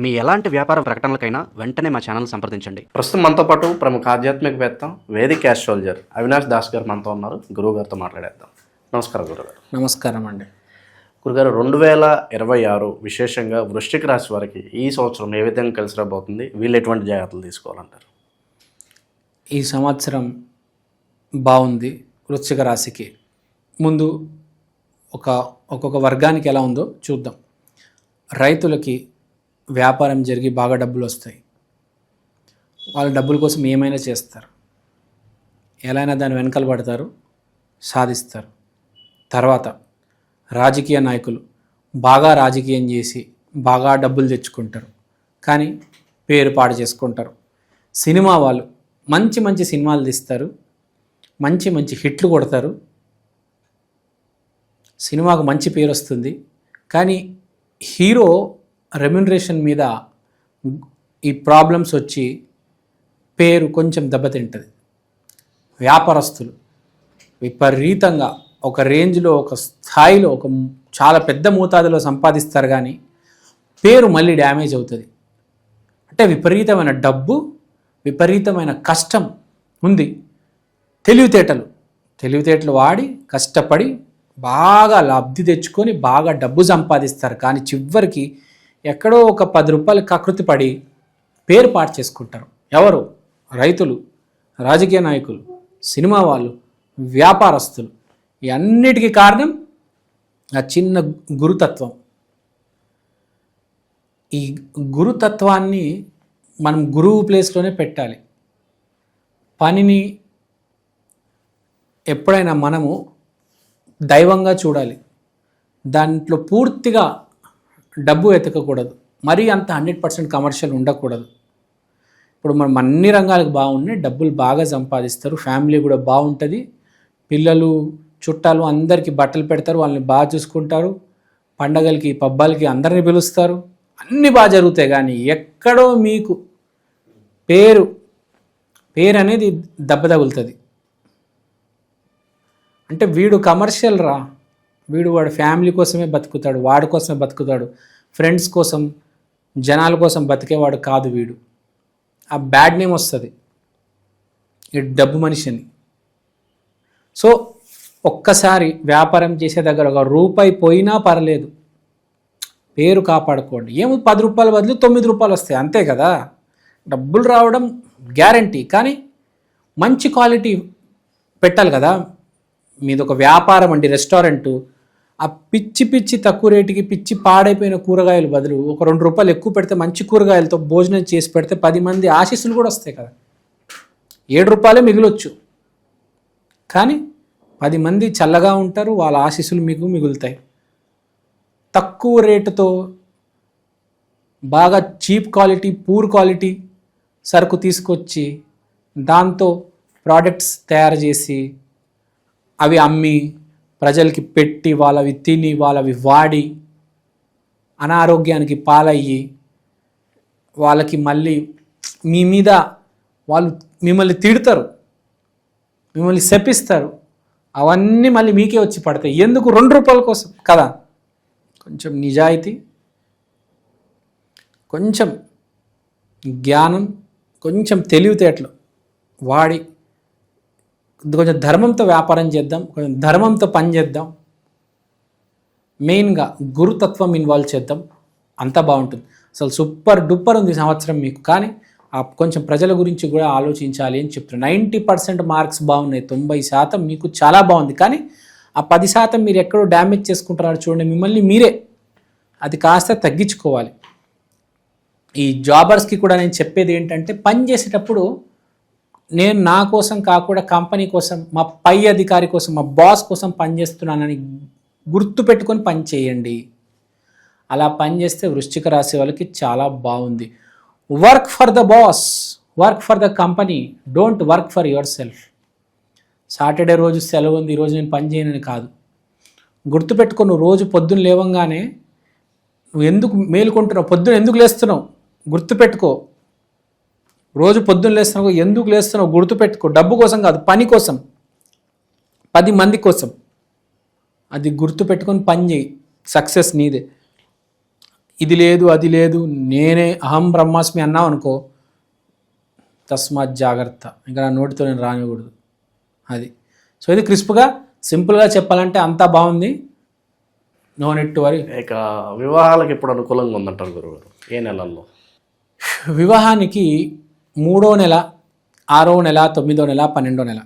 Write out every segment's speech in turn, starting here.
మీ ఎలాంటి వ్యాపార ప్రకటనలకైనా వెంటనే మా ఛానల్ సంప్రదించండి. ప్రస్తుతం మనతో పాటు ప్రముఖ ఆధ్యాత్మికవేత్త వేదిక్ ఆస్ట్రాలజర్ అవినాష్ దాస్ గారు మనతో ఉన్నారు. గురువు గారితో మాట్లాడేద్దాం. నమస్కారం గురుగారు. నమస్కారం అండి. గురుగారు, 2026 విశేషంగా వృశ్చిక రాశి వారికి ఈ సంవత్సరం ఏ విధంగా కలిసి రాబోతుంది? వీళ్ళు ఎటువంటి జాగ్రత్తలు తీసుకోవాలంటారు? ఈ సంవత్సరం బాగుంది వృశ్చిక రాశికి. ముందు ఒక్కొక్క వర్గానికి ఎలా ఉందో చూద్దాం. రైతులకి వ్యాపారం జరిగి బాగా డబ్బులు వస్తాయి. వాళ్ళ డబ్బుల కోసం ఏమైనా చేస్తారు, ఎలా అయినా దాని వెనకాల పడతారు, సాధిస్తారు. తర్వాత రాజకీయ నాయకులు బాగా రాజకీయం చేసి బాగా డబ్బులు తెచ్చుకుంటారు, కానీ పేరు పాడు చేసుకుంటారు. సినిమా వాళ్ళు మంచి మంచి సినిమాలు తీస్తారు, మంచి మంచి హిట్లు కొడతారు, సినిమాకు మంచి పేరు వస్తుంది, కానీ హీరో రెమ్యునరేషన్ మీద ఈ ప్రాబ్లమ్స్ వచ్చి పేరు కొంచెం దెబ్బతింటుంది. వ్యాపారస్తులు విపరీతంగా ఒక రేంజ్లో, ఒక స్థాయిలో, ఒక చాలా పెద్ద మోతాదులో సంపాదిస్తారు, కానీ పేరు మళ్ళీ డ్యామేజ్ అవుతుంది. అంటే విపరీతమైన డబ్బు, విపరీతమైన కష్టం ఉంది. తెలివితేటలు వాడి కష్టపడి బాగా లబ్ధి తెచ్చుకొని బాగా డబ్బు సంపాదిస్తారు, కానీ చివరికి ఎక్కడో ఒక 10 రూపాయలు కకృతి పడి పేరు పాటు చేసుకుంటారు. ఎవరు? రైతులు, రాజకీయ నాయకులు, సినిమా వాళ్ళు, వ్యాపారస్తులు. ఈ అన్నిటికీ కారణం ఆ చిన్న గురుతత్వం. ఈ గురుతత్వాన్ని మనం గురువు ప్లేస్లోనే పెట్టాలి. పనిని ఎప్పుడైనా మనము దైవంగా చూడాలి. దాంట్లో పూర్తిగా డబ్బు వెతకకూడదు, మరీ అంత 100% కమర్షియల్ ఉండకూడదు. ఇప్పుడు మనం అన్ని రంగాలకు బాగున్నాయి, డబ్బులు బాగా సంపాదిస్తారు, ఫ్యామిలీ కూడా బాగుంటుంది, పిల్లలు చుట్టాలు అందరికీ బట్టలు పెడతారు, వాళ్ళని బాగా చూసుకుంటారు, పండగలకి పబ్బాలకి అందరినీ పిలుస్తారు, అన్నీ బాగా జరుగుతాయి. కానీ ఎక్కడో మీకు పేరు అనేది దెబ్బ తగులుతుంది. అంటే వీడు కమర్షియల్ రా, వాడి ఫ్యామిలీ కోసమే బతుకుతాడు, వాడి కోసమే బతుకుతాడు, ఫ్రెండ్స్ కోసం, జనాల కోసం బతికేవాడు కాదు వీడు. ఆ బ్యాడ్ నేమ్ వస్తుంది ఈ డబ్బు మనిషిని. సో ఒక్కసారి వ్యాపారం చేసే దగ్గర ఒక రూపాయి పోయినా పర్లేదు, పేరు కాపాడుకోండి. ఏమో 10 రూపాయల బదులు 9 రూపాయలు వస్తాయి, అంతే కదా. డబ్బులు రావడం గ్యారంటీ, కానీ మంచి క్వాలిటీ పెట్టాలి కదా. మీది ఒక వ్యాపారం అండి, రెస్టారెంటు. ఆ పిచ్చి తక్కువ రేటుకి పిచ్చి పాడైపోయిన కూరగాయలు బదులు ఒక 2 రూపాయలు ఎక్కువ పెడితే మంచి కూరగాయలతో భోజనం చేసి పెడితే 10 మంది ఆశీస్సులు కూడా వస్తాయి కదా. 7 రూపాయలే మిగిలొచ్చు, కానీ 10 మంది చల్లగా ఉంటారు, వాళ్ళ ఆశీస్సులు మీకు మిగులుతాయి. తక్కువ రేటుతో బాగా చీప్ క్వాలిటీ, పూర్ క్వాలిటీ సరుకు తీసుకొచ్చి దాంతో ప్రోడక్ట్స్ తయారు చేసి అవి అమ్మి ప్రజలకి పెట్టి వాళ్ళవి తిని వాళ్ళవి వాడి అనారోగ్యానికి పాలయ్యి వాళ్ళకి మళ్ళీ మీ మీద వాళ్ళు మిమ్మల్ని తిడతారు, మిమ్మల్ని శపిస్తారు, అవన్నీ మళ్ళీ మీకే వచ్చి పడతాయి. ఎందుకు? 2 రూపాయల కోసం కదా. కొంచెం నిజాయితీ, కొంచెం జ్ఞానం, కొంచెం తెలివితేటలు వాడి కొంచెం ధర్మంతో వ్యాపారం చేద్దాం, కొంచెం ధర్మంతో పని చేద్దాం, మెయిన్గా గురుతత్వం ఇన్వాల్వ్ చేద్దాం, అంతా బాగుంటుంది. అసలు సూపర్ డూపర్ ఉంది సంవత్సరం మీకు. కానీ కొంచెం ప్రజల గురించి కూడా ఆలోచించాలి అని చెప్తున్నారు. 90% మార్క్స్ బాగున్నాయి, 90% మీకు చాలా బాగుంది, కానీ ఆ 10% మీరు ఎక్కడో డ్యామేజ్ చేసుకుంటున్నారు చూడండి, మిమ్మల్ని మీరే అది కాస్త తగ్గించుకోవాలి. ఈ జాబర్స్కి కూడా నేను చెప్పేది ఏంటంటే, పని చేసేటప్పుడు నేను నా కోసం కాకుండా కంపెనీ కోసం, మా పై అధికారి కోసం, మా బాస్ కోసం పనిచేస్తున్నానని గుర్తు పెట్టుకొని పని చేయండి. అలా పని చేస్తే వృశ్చిక రాశి వాళ్ళకి చాలా బాగుంది. Work for the boss, work for the company, don't work for your self. Saturday రోజు సెలవు ఉంది, ఈరోజు నేను పని చేయనని కాదు. గుర్తుపెట్టుకో, నువ్వు రోజు పొద్దున్న లేవంగానే నువ్వు ఎందుకు మేలుకుంటున్నావు, పొద్దున్న ఎందుకు లేస్తున్నావు గుర్తుపెట్టుకో. రోజు పొద్దున్న లేస్తున్నావు, ఎందుకు లేస్తున్నావు గుర్తుపెట్టుకో. డబ్బు కోసం కాదు, పని కోసం, 10 మంది కోసం. అది గుర్తుపెట్టుకొని పని చేయి, సక్సెస్ నీదే. ఇది లేదు అది లేదు నేనే అహం బ్రహ్మాస్మి అన్నావు అనుకో, తస్మాత్ జాగ్రత్త, ఇంకా నా నోటితో నేను రానివ్వకూడదు. అది. సో ఇది క్రిస్ప్గా సింపుల్గా చెప్పాలంటే అంతా బాగుంది, నో నెట్ వరీ. ఇక వివాహాలకు ఎప్పుడు అనుకూలంగా ఉందంటారు గురుగారు? ఏ నెలల్లో? వివాహానికి 3వ నెల, 6వ నెల, 9వ నెల, 12వ నెల,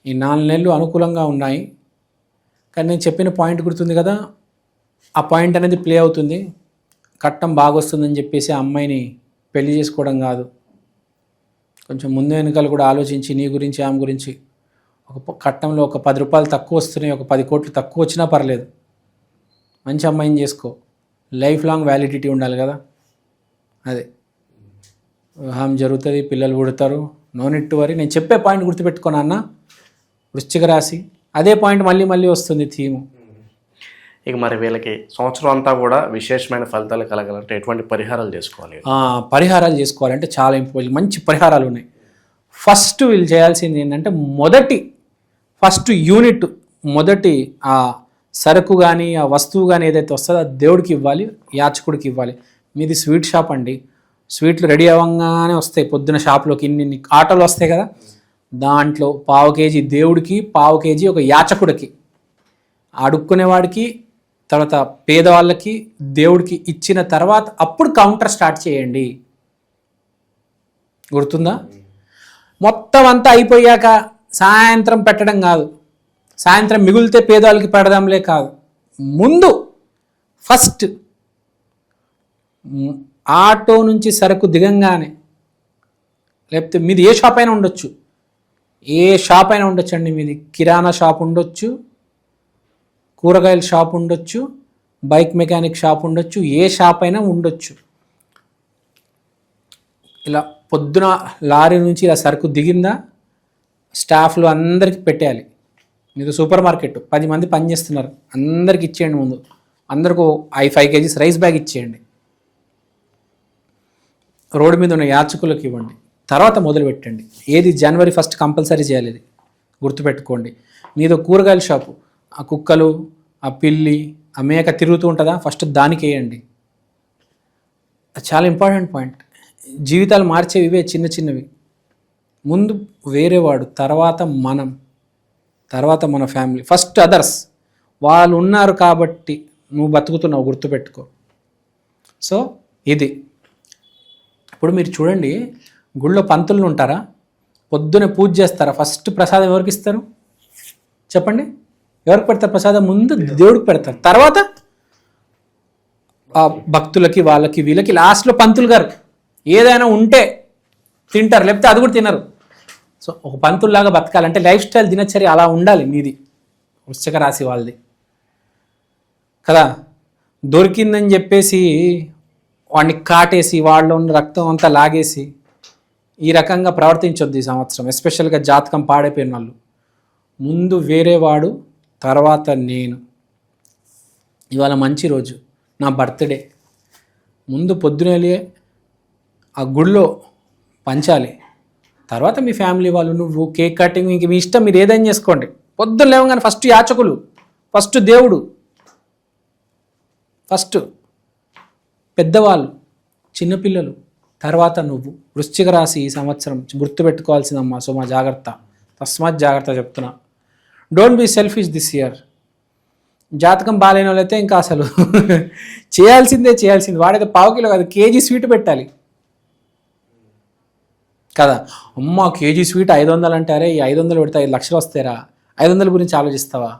ఈ 4 నెలలు అనుకూలంగా ఉన్నాయి. కానీ నేను చెప్పిన పాయింట్ గుర్తుంది కదా, ఆ పాయింట్ అనేది ప్లే అవుతుంది. కట్నం బాగా వస్తుందని చెప్పేసి ఆ అమ్మాయిని పెళ్లి చేసుకోవడం కాదు, కొంచెం ముందు వెనుకలు కూడా ఆలోచించి నీ గురించి ఆమె గురించి, ఒక కట్నంలో ఒక 10 రూపాయలు తక్కువ వస్తున్నాయి, ఒక 10 కోట్లు తక్కువ వచ్చినా పర్లేదు, మంచి అమ్మాయిని చేసుకో, లైఫ్ లాంగ్ వ్యాలిడిటీ ఉండాలి కదా. అదే వివాహం జరుగుతుంది, పిల్లలు పుడతారు, నో నెట్ వరీ. నేను చెప్పే పాయింట్ గుర్తుపెట్టుకోను అన్న. వృశ్చిక రాశి అదే పాయింట్ మళ్ళీ మళ్ళీ వస్తుంది థీము. ఇక మరి వీళ్ళకి సంవత్సరం అంతా కూడా విశేషమైన ఫలితాలు కలగాలంటే ఎటువంటి పరిహారాలు చేసుకోవాలి? పరిహారాలు చేసుకోవాలంటే చాలా ఇంపార్టెంట్, మంచి పరిహారాలు ఉన్నాయి. ఫస్ట్ వీళ్ళు చేయాల్సింది ఏంటంటే ఫస్ట్ యూనిట్, మొదటి ఆ సరుకు కానీ ఆ వస్తువు కానీ ఏదైతే వస్తుందో అది దేవుడికి ఇవ్వాలి, యాచకుడికి ఇవ్వాలి. మీది స్వీట్ షాప్ అండి, స్వీట్లు రెడీ అవ్వగానే వస్తాయి పొద్దున షాప్లోకి, ఇన్ని ఆటోలు వస్తాయి కదా, దాంట్లో 1/2 కేజీ దేవుడికి, 1/2 కేజీ ఒక యాచకుడికి, అడుక్కునేవాడికి, తర్వాత పేదవాళ్ళకి, దేవుడికి ఇచ్చిన తర్వాత అప్పుడు కౌంటర్ స్టార్ట్ చేయండి. గుర్తుందా? మొత్తం అంతా అయిపోయాక సాయంత్రం పెట్టడం కాదు, సాయంత్రం మిగిలితే పేదవాళ్ళకి పెడదాంలే కాదు, ముందు ఫస్ట్ ఆటో నుంచి సరుకు దిగంగానే, లేకపోతే మీది ఏ షాప్ అయినా ఉండొచ్చు, ఏ షాప్ అయినా ఉండొచ్చు అండి, మీది కిరాణా షాప్ ఉండొచ్చు, కూరగాయల షాప్ ఉండొచ్చు, బైక్ మెకానిక్ షాప్ ఉండొచ్చు, ఏ షాప్ అయినా ఉండొచ్చు. ఇలా పొద్దున లారీ నుంచి ఇలా సరుకు దిగిందా స్టాఫ్లు అందరికీ పెట్టేయాలి. మీరు సూపర్ మార్కెట్ 10 మంది పనిచేస్తున్నారు, అందరికి ఇచ్చేయండి. ముందు అందరికీ 5 కేజీస్ రైస్ బ్యాగ్ ఇచ్చేయండి, రోడ్డు మీద ఉన్న యాచకులకు ఇవ్వండి, తర్వాత మొదలు పెట్టండి. ఏది జనవరి 1 కంపల్సరీ చేయాలి, ఇది గుర్తుపెట్టుకోండి. మీదో కూరగాయల షాపు, ఆ కుక్కలు, ఆ పిల్లి, ఆ మేక తిరుగుతూ ఉంటుందా, ఫస్ట్ దానికి వేయండి. చాలా ఇంపార్టెంట్ పాయింట్. జీవితాలు మార్చేవి ఇవే చిన్న చిన్నవి. ముందు వేరేవాడు, తర్వాత మనం, తర్వాత మన ఫ్యామిలీ, ఫస్ట్ అదర్స్. వాళ్ళు ఉన్నారు కాబట్టి నువ్వు బతుకుతున్నావు, గుర్తుపెట్టుకో. సో ఇది. ఇప్పుడు మీరు చూడండి, గుళ్ళో పంతులు ఉంటారా, పొద్దునే పూజ చేస్తారా, ఫస్ట్ ప్రసాదం ఎవరికి ఇస్తారు చెప్పండి? ఎవరికి పెడతారు ప్రసాదం? ముందు దేవుడికి పెడతారు, తర్వాత ఆ భక్తులకి, వాళ్ళకి, వీళ్ళకి, లాస్ట్లో పంతులు గారు ఏదైనా ఉంటే తింటారు, లేకపోతే అది కూడా తినరు. సో ఒక పంతుల్లాగా బతకాలంటే లైఫ్ స్టైల్, దినచర్య అలా ఉండాలి మీది, వృశ్చిక రాశి వాళ్ళది కదా. దొరికిందని చెప్పేసి వాడిని కాటేసి వాళ్ళలో ఉన్న రక్తం అంతా లాగేసి ఈ రకంగా ప్రవర్తించొద్దు ఈ సంవత్సరం, ఎస్పెషల్గా జాతకం పాడైపోయిన వాళ్ళు. ముందు వేరేవాడు, తర్వాత నేను. ఇవాళ మంచి రోజు, నా బర్త్డే, ముందు పొద్దునే ఆ గుళ్ళో పంచాలి, తర్వాత మీ ఫ్యామిలీ వాళ్ళు, నువ్వు కేక్ కటింగ్, ఇంక మీ ఇష్టం, మీరు ఏదైనా చేసుకోండి. పొద్దున్న లేవగానే ఫస్ట్ యాచకులు, ఫస్ట్ దేవుడు, ఫస్ట్ పెద్దవాళ్ళు, చిన్నపిల్లలు, తర్వాత నువ్వు. వృశ్చిక రాశి ఈ సంవత్సరం గుర్తుపెట్టుకోవాల్సిందమ్మా. సో మా జాగ్రత్త, తస్మాత్ జాగ్రత్త చెప్తున్నా. Don't be selfish this year. జాతకం బాగాలేని వాళ్ళైతే ఇంకా అసలు చేయాల్సిందే. వాడైతే 1/2 కిలో కాదు, కేజీ స్వీట్ పెట్టాలి కదా. అమ్మ కేజీ స్వీట్ 500 అంటారే, ఈ 500 పెడితే 5 లక్షలు వస్తారా? 500 గురించి ఆలోచిస్తావా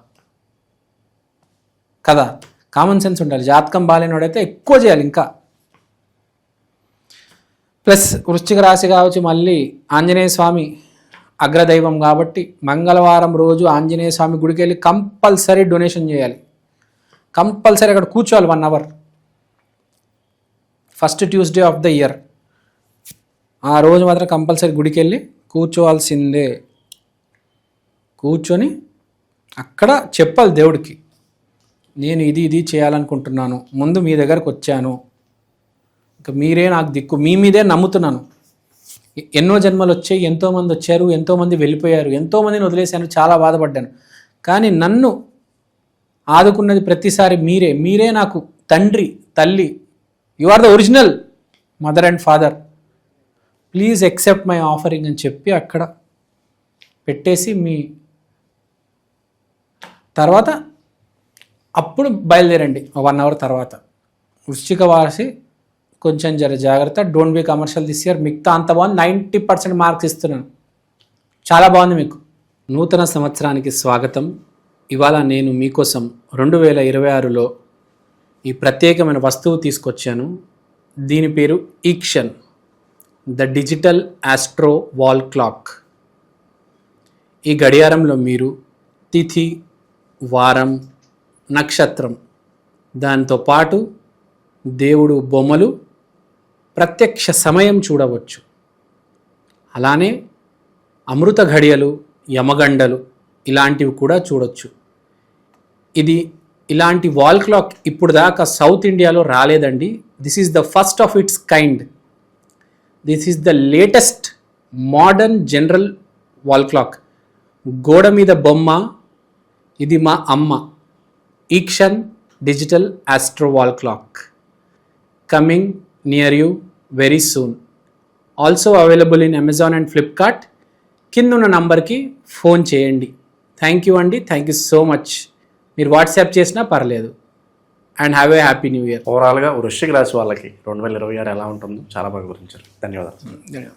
కదా? కామన్ సెన్స్ ఉండాలి. జాతకం బాగాలేని వాడైతే ఎక్కువ చేయాలి ఇంకా. ప్లస్ వృశ్చిక రాశి కావచ్చు, మళ్ళీ ఆంజనేయ స్వామి అగ్రదైవం కాబట్టి మంగళవారం రోజు ఆంజనేయ స్వామి గుడికి వెళ్ళి కంపల్సరీ డొనేషన్ చేయాలి. కంపల్సరీ అక్కడ కూర్చోవాలి 1 hour, first Tuesday of the year. ఆ రోజు మాత్రం కంపల్సరీ గుడికి వెళ్ళి కూర్చోవాల్సిందే. కూర్చొని అక్కడ చెప్పాలి దేవుడికి, నేను ఇది చేయాలనుకుంటున్నాను, ముందు మీ దగ్గరకు వచ్చాను, ఇంకా మీరే నాకు దిక్కు, మీ మీదే నమ్ముతున్నాను. ఎన్నో జన్మలు వచ్చాయి, ఎంతోమంది వచ్చారు, ఎంతోమంది వెళ్ళిపోయారు, ఎంతోమందిని వదిలేశాను, చాలా బాధపడ్డాను. కానీ నన్ను ఆదుకున్నది ప్రతిసారి మీరే నాకు తండ్రి తల్లి, you are the original mother and father, please accept my offering అని చెప్పి అక్కడ పెట్టేసి మీ తర్వాత అప్పుడు బయలుదేరండి 1 అవర్ తర్వాత. వృశ్చిక వాసి కొంచెం జాగ్రత్త, don't be commercial this year. మిగతా అంత బాగుంది, 90% మార్క్స్ ఇస్తున్నాను, చాలా బాగుంది మీకు. నూతన సంవత్సరానికి స్వాగతం. ఇవాళ నేను మీకోసం 2026లో ఈ ప్రత్యేకమైన వస్తువు తీసుకొచ్చాను. దీని పేరు ఈక్షన్, the digital astro wall clock. ఈ గడియారంలో మీరు తిథి, వారం, నక్షత్రం, దాంతో పాటు దేవుడు బొమ్మలు, ప్రత్యక్ష సమయం చూడవచ్చు. అలానే అమృత ఘడియలు, యమగండలు ఇలాంటివి కూడా చూడొచ్చు. ఇది ఇలాంటి వాల్ క్లాక్ ఇప్పుడు దాకా సౌత్ ఇండియాలో రాలేదండి. This is the first of its kind. This is the latest modern general wall clock. గోడ మీద బొమ్మ, ఇది మా అమ్మ. ఈక్షన్ digital astro wall clock coming near you very soon. Also available in Amazon and Flipkart. కిందున్న నంబర్కి ఫోన్ చేయండి. థ్యాంక్ యూ అండి, థ్యాంక్ యూ సో మచ్. మీరు వాట్సాప్ చేసినా పర్లేదు. And have a happy new year. ఓవరాల్గా వృశ్చిక రాశి వాళ్ళకి 2026 ఎలా ఉంటుందో చాలా బాగా వివరించారు. ధన్యవాదాలు.